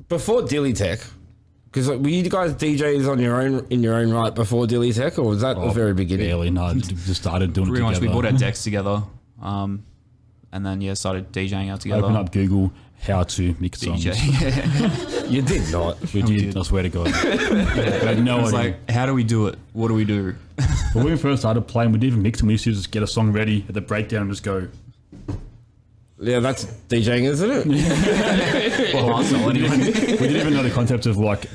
Before Dillytek, because were you guys DJs on your own in your own right before Dillytek, or was that the very beginning? Barely, no. Just started doing Pretty it much, together. we bought our decks together, and then started DJing out together. Open up Google how to mix songs. You did not. We did. I swear to God. I had no idea. Like, how do we do it? What do we do? But when we first started playing, we didn't even mix them. We used to just get a song ready at the breakdown and just go. Yeah, that's DJing, isn't it? We didn't even know the concept of like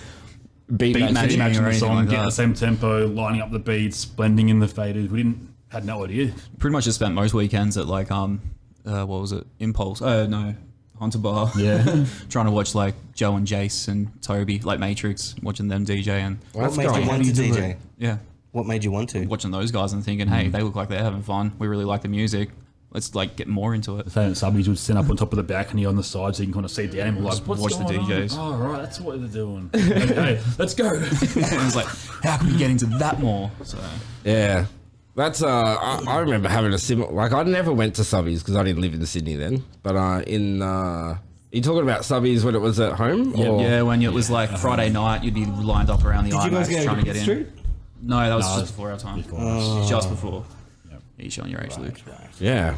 Beat matching or the anything song, like getting that. the same tempo, lining up the beats, blending in the faders. We had no idea. Pretty much just spent most weekends at like what was it? Impulse. No, Hunter Bar. Yeah. Trying to watch like Joe and Jace and Toby, like Matrix, watching them DJ and What's What made going you on? want to DJ? yeah, What made you want to? watching those guys and thinking, hey, they look like they're having fun. We really like the music. Let's like get more into it. Saying that subbies would stand up on top of the balcony on the side so you can kind of see down and like, what's watch the going DJs. on? Oh, right, that's what they're doing. Okay, let's go. And it's like, how can we get into that more? So Yeah. That's I remember having a similar, like I never went to subbies because I didn't live in Sydney then, but you talking about subbies when it was at home? Or? yeah, when it was like Friday night, you'd be lined up around the Did you guys IMAX go trying to to get Pitt in. Street? No, that was No, just before our time. before Just before. Yep. You're showing your age, Luke. Yeah.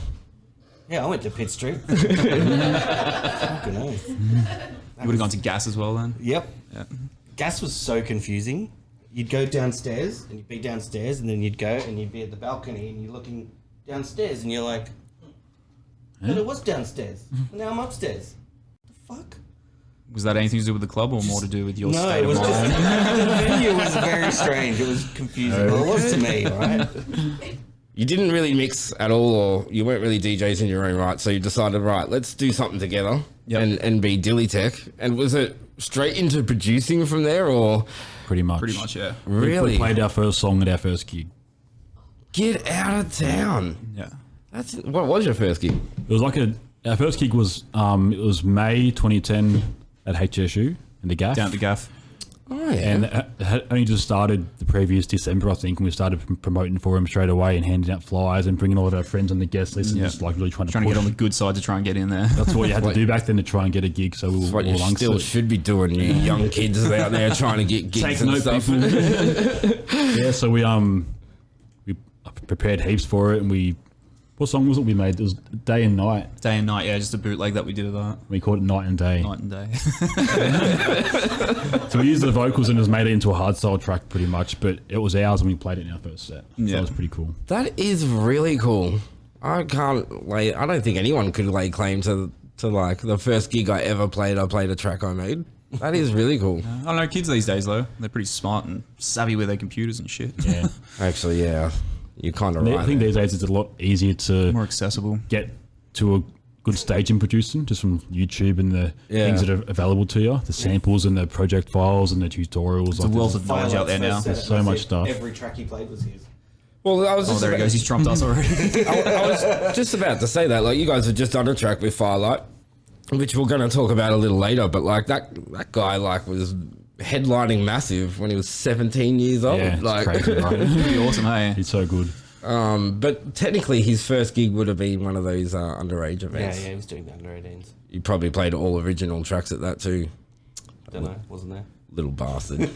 Yeah, I went to Pitt Street. Fucking hell. You would have gone to Gas as well then. Yep. Yeah. Gas was so confusing. You'd go downstairs and you'd be downstairs and then you'd go and you'd be at the balcony and you're looking downstairs and you're like, but it was downstairs. And now I'm upstairs. The fuck? Was that anything to do with the club or more to do with your No, state it was of just mind? the venue was very strange. It was confusing. Well, it was to me, right? You didn't really mix at all, or you weren't really DJs in your own right, so you decided, right, let's do something together and be Dillytek. And was it straight into producing from there, or Pretty much. Pretty much, yeah. really? We played our first song at our first gig. Get out of town. Yeah. What was your first gig? It was like our first gig was it was May 2010 at HSU in the Gaff. Down at the Gaff. Oh, yeah. And it had only just started the previous December, I think, and we started promoting for him straight away and handing out flyers and bringing all of our friends on the guest list and just like really trying to Trying to push. get on the good side to try and get in there. That's what you had to do back then to try and get a gig. So we That's were what you all amongst still it. should be doing, you young kids out there trying to get gigs Take and note, stuff. people. Yeah, so we prepared heaps for it, and what song was it we made? It was Day and Night. Day and night, yeah, just a bootleg that we did of that. We called it Night and Day. Night and day. So we used the vocals and just made it into a hardstyle track pretty much, but it was ours and we played it in our first set. So Yeah. that was pretty cool. That is really cool. I don't think anyone could lay claim to like the first gig I ever played. I played a track I made. That is really cool. I don't know, kids these days though, they're pretty smart and savvy with their computers and shit. Yeah. Actually, yeah, you're kind of I right. think these days it's a lot easier to More accessible. get to a good stage in producing just from YouTube and the things that are available to you, the samples and the project files and the tutorials. It's a wealth of knowledge out there now. There's so much stuff. Every track he played was his. Well, I was Oh, just there he about, goes. He's trumped us already. I was just about to say that. Like, you guys have just done a track with Firelight, which we're going to talk about a little later. But like that guy like was headlining Massive when he was 17 years old. Yeah, it's like, crazy, right? Pretty awesome, hey? It's so good. But technically, his first gig would have been one of those underage Yeah, events. yeah, he was doing the under 18s. You probably played all original tracks at that too. Don't know, wasn't there? Little bastard.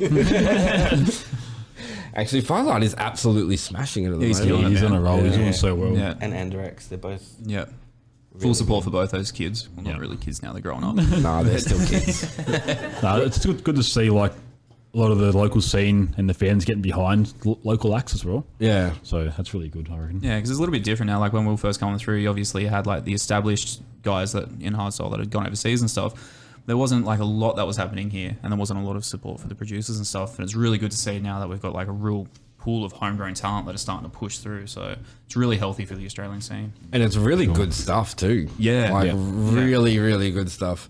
Actually, Firelight is absolutely smashing it at the He's moment. killing it, He's on man. a roll. He's Yeah. doing so well. Yeah. And Anderex, they're both. Yeah. Full support for both those kids. Well, not really kids now, they're growing up. Nah, they're still kids. No, it's good to see like a lot of the local scene and the fans getting behind local acts as well. Yeah. So that's really good, I reckon. Yeah, because it's a little bit different now. Like when we were first coming through, you obviously had like the established guys that in hardstyle that had gone overseas and stuff. There wasn't like a lot that was happening here, and there wasn't a lot of support for the producers and stuff. And it's really good to see now that we've got like a real pool of homegrown talent that are starting to push through. So it's really healthy for the Australian scene. And it's really good stuff too. Yeah. Like Yeah. really, really good stuff.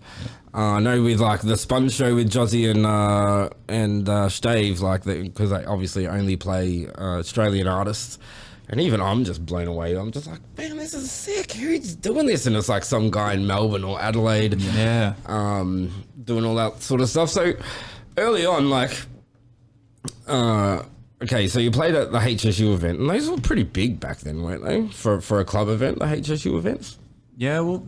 I know with like the Spun show with Jozzy and Shtave, like because they obviously only play Australian artists. And even I'm just blown away. I'm just like, man, this is sick. Who's doing this? And it's like some guy in Melbourne or Adelaide, Yeah. doing all that sort of stuff. So early on, like, okay, so you played at the HSU event, and those were pretty big back then, weren't they? For a club event, the HSU events. Yeah, well,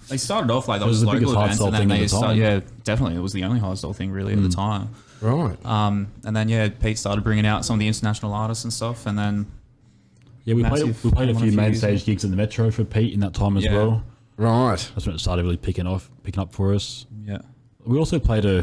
They started off like It was those the biggest local events, hardstyle and then thing at they the started. time. Yeah, definitely, it was the only hardstyle thing really at the time. Right. And then yeah, Pete started bringing out some of the international artists and stuff, and then Yeah, we played Massive. a Won a few few main years. stage gigs in the Metro for Pete in that time as Yeah. well. Right. That's when it started really picking up for us. yeah, We also played I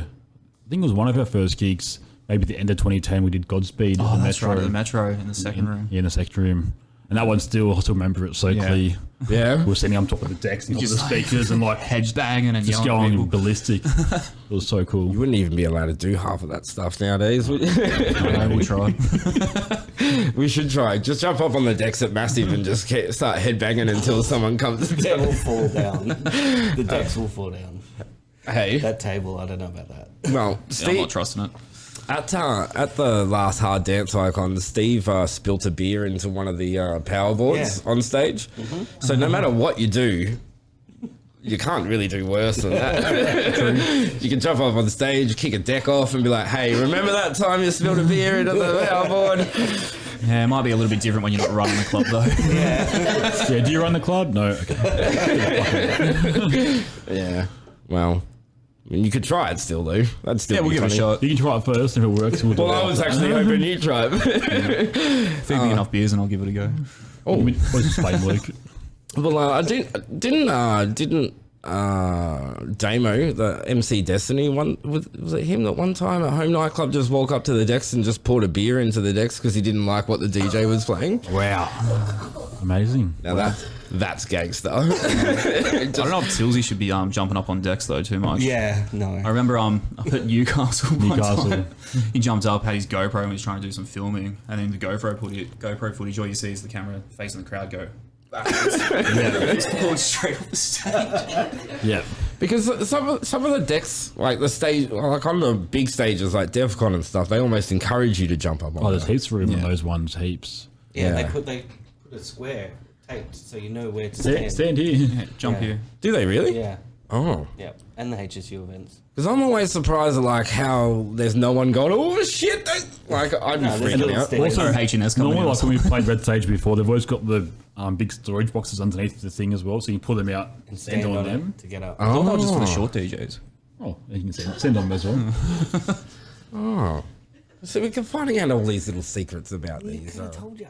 think it was one of our first gigs, maybe the end of 2010. We did Godspeed at oh, the that's Metro. right, at the Metro in the second room. Yeah, in the second room. And that one I still remember it so Yeah. clear. Yeah. We were sitting on top of the decks and top of the Just like- speakers and like Hedge banging and just yelling at going people. ballistic. It was so cool. You wouldn't even be allowed to do half of that stuff nowadays, would you? Yeah, we tried. We should try. Just jump up on the decks at Massive and just start headbanging until someone comes It will down. fall down. The decks will fall down. Hey. That table, I don't know about that. Well, Yeah, I'm Steve, not trusting it. at the last Hard Dance Icon, Steve spilt a beer into one of the power boards Yeah. on stage. So no matter what you do, you can't really do worse than that. You can jump up on stage, kick a deck off, and be like, "Hey, remember that time you spilled a beer into the power board?" Yeah, it might be a little bit different when you're not running the club though. Yeah, do you run the club? No. Okay. Yeah. Well, I mean, you could try it still, though. That'd still Yeah, be we'll give it a funny. shot. You can try it first. If it works, we'll do Well, it. I was actually hoping you'd try it. Feed me enough beers and I'll give it a go. Oh, what's his name, Luke? Well, I didn't Damo, the MC Destiny one, was it him that one time at home nightclub just walk up to the decks and just poured a beer into the decks because he didn't like what the DJ was playing? Wow. Amazing. Now that's gangster. I don't know if Tilsey should be jumping up on decks though too much. Yeah, I no. remember up at Newcastle. one Newcastle. time, he jumped up, had his GoPro, and was trying to do some filming. And then the GoPro footage, all you see is the camera facing the crowd go backwards. It's pulled straight off the stage. Yeah. Because some of the decks, like the stage, like on the big stages like DEF CON and stuff, they almost encourage you to jump up on Oh, there's that. heaps of room on Yeah. those ones. Heaps. Yeah, Yeah. they put a square taped so you know where to Stand, stand. stand here. Yeah, jump Yeah. here. Do they really? Yeah, Oh. yeah. And the HSU events. Because I'm always surprised at like how there's no one going, oh shit, like I'd be No, there's freaking little out. stage. Also, H&S coming Normally, in. like when we've played Red Stage before, they've always got the big storage boxes underneath the thing as well, so you can pull them out and stand on them. it to get up. I thought that was just for the Oh. short DJs. Oh, you can send on them as well. Oh. So we can finding out all these little secrets about these. I told you.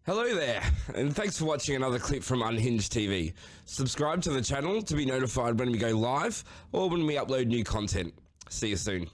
Hello there, and thanks for watching another clip from Unhinged TV. Subscribe to the channel to be notified when we go live or when we upload new content. See you soon.